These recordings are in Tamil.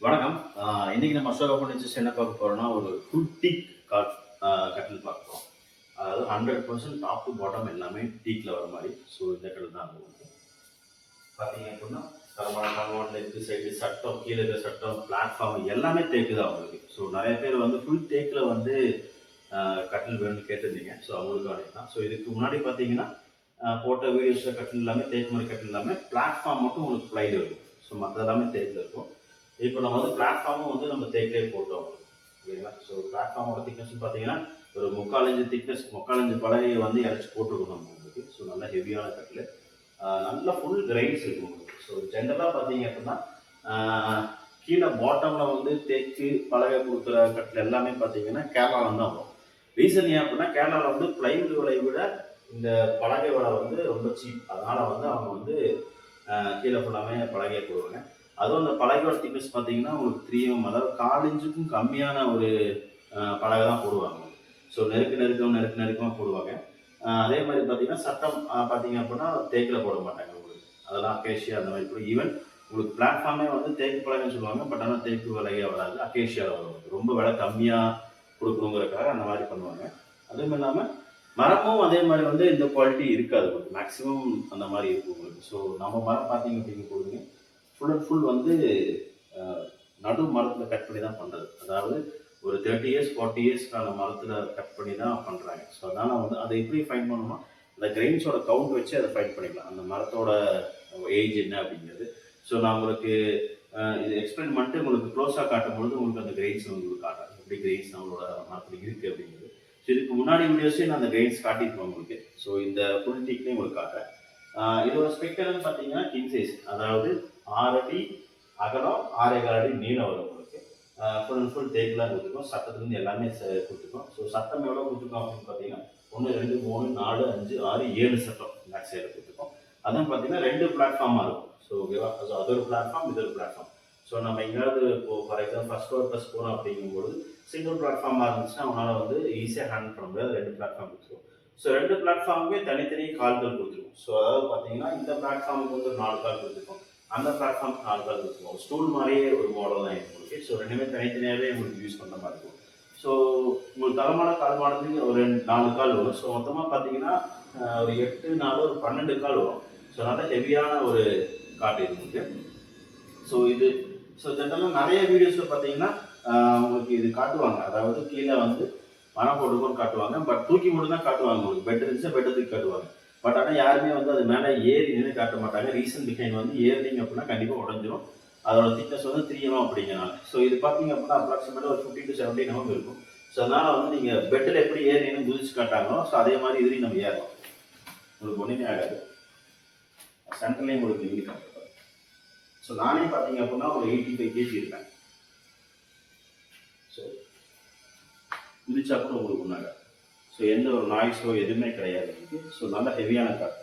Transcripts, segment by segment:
வணக்கம். இன்னைக்கு நம்ம அசோகா ஃபர்னிச்சர்ஸ் என்ன பார்க்க போறோம்னா, ஒரு ஃபுல் டீக் கட்டில் பார்க்க போறோம். அதாவது 100% டாப் டு பாட்டம் எல்லாமே டீக்ல வர மாதிரி. ஸோ இந்த கட்டில் தான் உங்களுக்கு பார்த்தீங்க அப்படின்னா, தரமான காம்பவுண்ட் லெஃப்ட் சைடு சட்டம், கீழே இருக்கிற சட்டம், பிளாட்ஃபார்ம் எல்லாமே தேக்கு தான் உங்களுக்கு. ஸோ நிறைய பேர் வந்து ஃபுல் தேக்கில் வந்து கட்டில் வேணும்னு கேட்டிருந்தீங்க. ஸோ அவங்களுக்கான தான். ஸோ இதுக்கு முன்னாடி பார்த்தீங்கன்னா, போட்ட வீடியோஸில் கட்டில் எல்லாமே தேக்கு மாதிரி கட்டில் எல்லாமே பிளாட்ஃபார்ம் மட்டும் உங்களுக்கு ப்ளைல இருக்கும். ஸோ மற்ற எல்லாமே தேக்கில் இருக்கும். இப்போ நம்ம வந்து பிளாட்ஃபார்மும் வந்து நம்ம தேக்கிலே போட்டோம் ஓகேங்களா. ஸோ பிளாட்ஃபார்மோட திக்னஸ் பார்த்தீங்கன்னா ஒரு 3/4 இன்ச் திக்னஸ், 3/4 இன்ச் பலகையை வந்து இறச்சி போட்டுருக்கோம் நம்ம உங்களுக்கு. ஸோ நல்ல ஹெவியான கட்டில், நல்ல ஃபுல் கிரைன்ஸ் இருக்கும் உங்களுக்கு. ஸோ ஜென்ரலாக பார்த்தீங்க அப்படின்னா கீழே பாட்டமில் வந்து தேக்கு பலகை கொடுக்குற கட்டில் எல்லாமே பார்த்தீங்கன்னா கேரளாவில் தான் வரும். ரீசன் ஏன் அப்படின்னா கேரளாவில் வந்து பிளைவுட் விலையை விட இந்த பலகை விலை வந்து ரொம்ப சீப். அதனால் வந்து அவங்க வந்து கீழே ஃபுல்லாமே பலகையை போடுவாங்க. அதுவும் அந்த பலகையோட திக்னஸ் பார்த்தீங்கன்னா உங்களுக்கு 3mm, அதாவது 4 இன்ச்சுக்கும் கம்மியான ஒரு பலகை தான் போடுவாங்க. ஸோ நெருக்கமாக போடுவாங்க. அதே மாதிரி பார்த்தீங்கன்னா சட்டம் பார்த்தீங்க அப்படின்னா தேக்கில் போட மாட்டாங்க உங்களுக்கு. அதெல்லாம் அக்கேஷியா அந்த மாதிரி போடும். ஈவன் உங்களுக்கு பிளாட்ஃபார்மே வந்து தேக்கு பலகைன்னு சொல்லுவாங்க. பட் ஆனால் தேக்கு விலையாக வராது, அக்கேஷியாவில் வரும். ரொம்ப விலை கம்மியாக கொடுக்கணுங்கிறதுக்காக அந்த மாதிரி பண்ணுவாங்க. அதுவும் இல்லாமல் மரமும் அதே மாதிரி வந்து இந்த குவாலிட்டி இருக்காது உங்களுக்கு. மேக்ஸிமம் அந்த மாதிரி இருக்கும் உங்களுக்கு. ஸோ நம்ம மரம் பார்த்தீங்க அப்படிங்க போடுங்க ஃபுல் அண்ட் ஃபுல் வந்து நடு மரத்தில் கட் பண்ணி தான் பண்ணுறது. அதாவது ஒரு 30 இயர்ஸ் 40 இயர்ஸ்க்கான மரத்தில் கட் பண்ணி தான் பண்ணுறாங்க. ஸோ அதனால் வந்து அதை எப்படி ஃபைன் பண்ணணும்னா அந்த கிரெயின்ஸோட கவுண்ட் வச்சு அதை ஃபைன் பண்ணிக்கலாம், அந்த மரத்தோட ஏஜ் என்ன அப்படிங்கிறது. ஸோ நான் உங்களுக்கு இது எக்ஸ்பிளைன் பண்ணிட்டு உங்களுக்கு க்ளோஸாக காட்டும்பொழுது உங்களுக்கு அந்த கிரெயின்ஸ் உங்களுக்கு காட்டுறேன், எப்படி கிரெயின்ஸ் நம்மளோட மரத்தில் இருக்குது அப்படிங்கிறது. ஸோ இதுக்கு முன்னாடி வீடியோஸே நான் அந்த கிரெயின்ஸ் காட்டியிருப்பேன் உங்களுக்கு. ஸோ இந்த ஃபுல் டீக்லேயும் உங்களுக்கு காட்டுறேன். இதோட ஸ்பெக்டர்னு பார்த்தீங்கன்னா கிங் சைஸ், அதாவது 6 அடி அகலம், 6.25 அடி நீளம் வரும் உங்களுக்கு. ஃபுல் அண்ட் ஃபுல் தேக்கெலாம் கொடுத்துருக்கோம். சட்டத்துலேருந்து எல்லாமே கொடுத்துருக்கோம். ஸோ சட்டம் எவ்வளோ கொடுத்துருக்கோம் அப்படின்னு பார்த்தீங்கன்னா 1 2 3 4 5 6 7 சட்டம் பேக் சைடில் கொடுத்துருக்கோம். அதுவும் பார்த்தீங்கன்னா 2 பிளாட்ஃபார்மாக இருக்கும். ஸோ ஓகேவா. ஸோ அது ஒரு பிளாட்ஃபார்ம், இது ஒரு பிளாட்ஃபார்ம். ஸோ நம்ம எங்கேயாவது இப்போ for example first floor plus போகிறோம் அப்படிங்கும்போது சிங்கிள் பிளாட்ஃபார்மாக இருந்துச்சுன்னா அவனால் வந்து ஈஸியாக ஹேண்டில் பண்ண முடியாது. 2 பிளாட்ஃபார்ம் கொடுத்துருவோம். ஸோ 2 பிளாட்ஃபார்முமே தனித்தனி கால்கள் கொடுத்துருவோம். ஸோ அதாவது பார்த்தீங்கன்னா இந்த பிளாட்ஃபார்முக்கு வந்து ஒரு 4 கால் கொடுத்துருக்கோம், அந்த பிளாட்ஃபார்ம் 4 கால் கொடுத்துருவோம். ஸ்டூல் மாதிரியே ஒரு மாடல் தான் உங்களுக்கு. ஸோ ரெண்டுமே தனித்தனியாகவே உங்களுக்கு யூஸ் பண்ணுற மாதிரி இருக்கும். ஸோ உங்களுக்கு தலைமான கால் மாடத்துக்கு ஒரு 4 கால் வரும். ஸோ மொத்தமாக பார்த்தீங்கன்னா ஒரு 8 4 ஒரு 12 கால் வரும். ஸோ நல்ல ஹெவியான ஒரு காட்டு இது உங்களுக்கு. ஸோ இது ஜென்ரலாக நிறைய வீடியோஸில் பார்த்தீங்கன்னா உங்களுக்கு இது காட்டுவாங்க. அதாவது கீழே வந்து மரம் போட்டுக்கோன்னு காட்டுவாங்க. பட் தூக்கி மட்டும் தான் காட்டுவாங்க. உங்களுக்கு பெட் இருந்துச்சு பெட்டை தூக்கி காட்டுவாங்க. பட் ஆனால் யாருமே வந்து அது மேலே ஏறி நின்று காட்ட மாட்டாங்க. ரீசன் பிஹைண்ட் வந்து ஏறிங்க அப்படின்னா கண்டிப்பாக உடஞ்சிரும். அதோட திக்னஸ் வந்து 3mm அப்படிங்கிறனால. ஸோ இது பார்த்தீங்க அப்படின்னா அப்ராக்சிமேட்டாக ஒரு 50 to 70 mm இருக்கும். ஸோ அதனால் வந்து நீங்கள் பெட்டில் எப்படி ஏறி நின்று குதிச்சு காட்டாங்களோ ஸோ அதே மாதிரி இதுலையும் நம்ம ஏறலாம். உங்களுக்கு ஒன்றுமே ஆகாது. சென்டர்லேயும் உங்களுக்கு இங்கே காட்டுறேன். ஸோ நானே பார்த்தீங்க அப்படின்னா ஒரு 85 kg இருப்பேன். ஸோ குதிச்சா கூட உங்களுக்கு ஒன்றாக. ஸோ எந்த ஒரு நாய்ஸோ எதுவுமே கிடையாது. ஸோ நல்ல ஹெவியான காட்டு.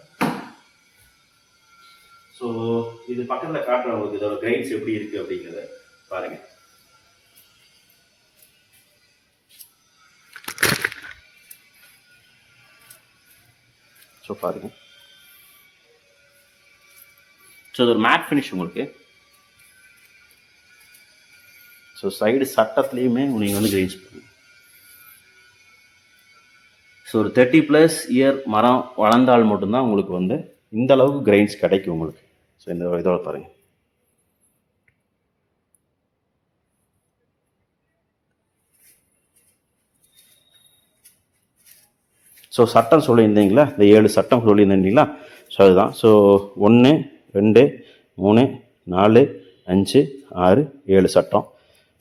ஸோ இது பக்கத்தில் காட்டுறவங்களுக்கு இதோட கிரைன்ஸ் எப்படி இருக்குது அப்படிங்கிறத பாருங்கள். ஸோ பாருங்கள். ஸோ இது ஒரு மேட் ஃபினிஷ் உங்களுக்கு. ஸோ சைடு சட்டத்துலேயுமே நீங்கள் வந்து கிரைன்ஸ் பண்ணுங்கள். ஸோ ஒரு 30+ இயர் மரம் வளர்ந்தால் மட்டும்தான் உங்களுக்கு வந்து இந்த அளவுக்கு கிரைன்ஸ் கிடைக்கும் உங்களுக்கு. ஸோ இந்த இதோட பாருங்கள். ஸோ சட்டம் சொல்லியிருந்தீங்களா, இந்த 7 சட்டம் சொல்லியிருந்தீங்களா. ஸோ அதுதான். ஸோ 1 2 3 4 5 6 7 சட்டம்.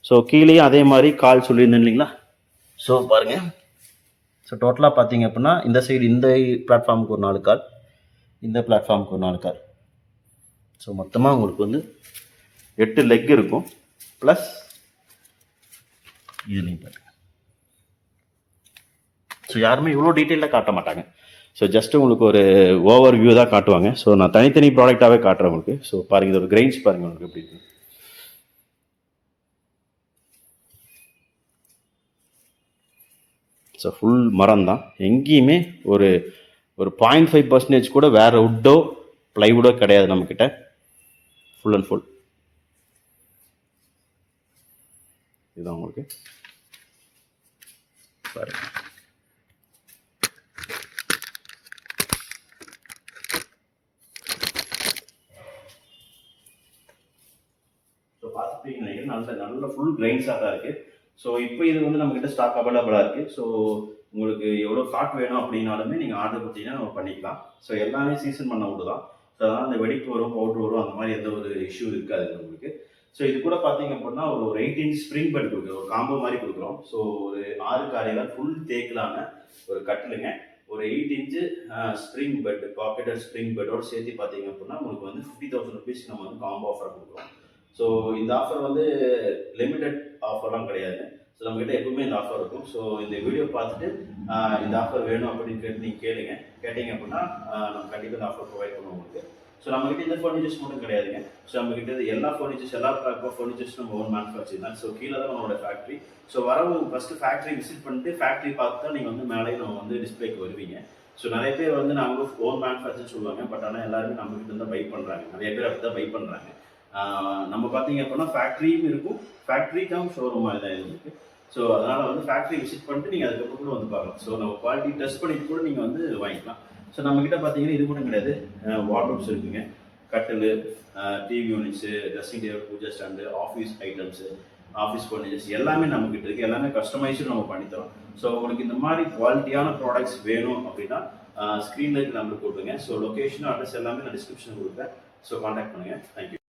ஸோ கீழேயும் அதே மாதிரி கால் சொல்லியிருந்தேன் இல்லைங்களா. ஸோ பாருங்கள். ஸோ டோட்டலாக பார்த்தீங்க அப்படின்னா இந்த சைடு இந்த பிளாட்ஃபார்முக்கு ஒரு 4 கால், இந்த பிளாட்ஃபார்முக்கு ஒரு 4 கால். ஸோ மொத்தமாக உங்களுக்கு வந்து 8 லெக் இருக்கும். ப்ளஸ் இதுலையும் பாருங்கள். ஸோ யாருமே இவ்வளோ டீட்டெயிலாக காட்ட மாட்டாங்க. ஸோ ஜஸ்ட் உங்களுக்கு ஒரு ஓவர் வியூ தான் காட்டுவாங்க. ஸோ நான் தனித்தனி ப்ராடக்டாகவே காட்டுறேன் உங்களுக்கு. ஸோ பாருங்கள், இதோட கிரெயின்ஸ் பாருங்கள் உங்களுக்கு எப்படி இருக்கு. ஸோ ஃபுல் மரம் தான். எங்கேயுமே ஒரு 0.5% கூட வேறு வுட்டோ ப்ளைவுட்டோ கிடையாது நம்மக்கிட்ட. ஃபுல் அண்ட் ஃபுல் இதுதான் உங்களுக்கு பாருங்க. ஸோ பார்த்துப்பீங்கன்னு நினைக்கிறேன். நல்ல ஃபுல் கிரைன்ஸாக தான் இருக்குது. ஸோ இப்போ இது வந்து நம்மக்கிட்ட ஸ்டாக் அவைலபிளாக இருக்குது. ஸோ உங்களுக்கு எவ்வளோ காட் வேணும் அப்படின்னாலுமே நீங்கள் ஆர்டர் கொடுத்தீங்கன்னா நம்ம பண்ணிக்கலாம். ஸோ எல்லாமே சீசன் பண்ண விட்டு தான். ஸோ அதனால் அந்த வெடிப்பு வரும், பவுட்ரு வரும், அந்த மாதிரி எந்த ஒரு இஷ்யூ இருக்காது உங்களுக்கு. ஸோ இது கூட பார்த்தீங்க அப்படின்னா ஒரு 8 இன்ச் ஸ்ப்ரிங் பெட் கொடுக்குறோம், ஒரு காம்போ மாதிரி கொடுக்குறோம். ஸோ ஒரு 6 காலையில் ஃபுல் தேக்கலான ஒரு கட்டிலுங்க, ஒரு 8 inch spring bed, pocketed spring பெட்டோடு சேர்த்து பார்த்தீங்க அப்படின்னா உங்களுக்கு வந்து 50,000 ருபீஸ் நம்ம வந்து காம்போ ஆஃபர் கொடுக்குறோம். ஸோ இந்த ஆஃபர் வந்து லிமிடெட் ஆஃபர்லாம் கிடையாது. ஸோ நம்மகிட்ட எப்பவுமே இந்த ஆஃபர் இருக்கும். ஸோ இந்த வீடியோ பார்த்துட்டு இந்த ஆஃபர் வேணும் அப்படின்னு கேட்டு நீங்கள் கேட்டீங்க அப்படின்னா நம்ம கண்டிப்பாக இந்த ஆஃபர் ப்ரொவைட் பண்ணுவோம் உங்களுக்கு. ஸோ நம்மகிட்ட இந்த ஃபர்னிச்சர்ஸ் மட்டும் கிடையாதுங்க. ஸோ நம்மகிட்ட எல்லா ஃபர்னிச்சர்ஸ், எல்லா டைப் ஆஃப் ஃபர்னிச்சர்ஸ் நம்ம ஓன் மேனுஃபேக்சரிங் தான். ஸோ கீழே தான் நம்மளோட ஃபேக்ட்ரி. ஸோ வரவும் ஃபஸ்ட்டு ஃபேக்ட்ரி விசிட் பண்ணிட்டு ஃபேக்ட்ரி பார்த்து தான் நீங்கள் வந்து மேலே நம்ம வந்து டிஸ்பிளேக்கு வருவீங்க. ஸோ நிறைய பேர் வந்து நாங்கள் ஓன் மேனுஃபேக்சர் சொல்லுவாங்க. பட் ஆனால் எல்லாருமே நம்மகிட்ட தான் பை பண்ணுறாங்க. நிறைய பேர் அப்படி தான் பை பண்ணுறாங்க. நம்ம பார்த்தீங்க அப்படின்னா ஃபேக்ட்ரியும் இருக்கும், ஃபேக்ட்ரிக்காகவும் ஷோரூம் மாதிரி தான் இருக்குது. ஸோ அதனால் வந்து ஃபேக்ட்ரி விசிட் பண்ணிட்டு நீங்கள் அதுக்கப்புறம் கூட வந்து பார்க்கலாம். ஸோ நம்ம குவாலிட்டி டெஸ்ட் பண்ணிட்டு கூட நீங்கள் வந்து வாங்கிக்கலாம். ஸோ நம்மக்கிட்ட பார்த்தீங்கன்னா இது கூட கிடையாது, வார்ட்ரோப்ஸ் இருக்குங்க, கட்டில், TV units, dressing table, puja stand, office items, office furnitures எல்லாமே நம்மக்கிட்ட இருக்குது. எல்லாமே கஸ்டமைஸும் நம்ம பண்ணித்தரோம். ஸோ உங்களுக்கு இந்த மாதிரி குவாலிட்டியான ப்ராடக்ட்ஸ் வேணும் அப்படின்னா ஸ்க்ரீனில் இருக்க நம்பர் கொடுங்க. ஸோ லொக்கேஷன், அட்ரஸ் எல்லாமே நான் டிஸ்கிரிப்ஷனில் கொடுப்பேன். ஸோ கான்டாக்ட் பண்ணுங்கள். தேங்க்யூ.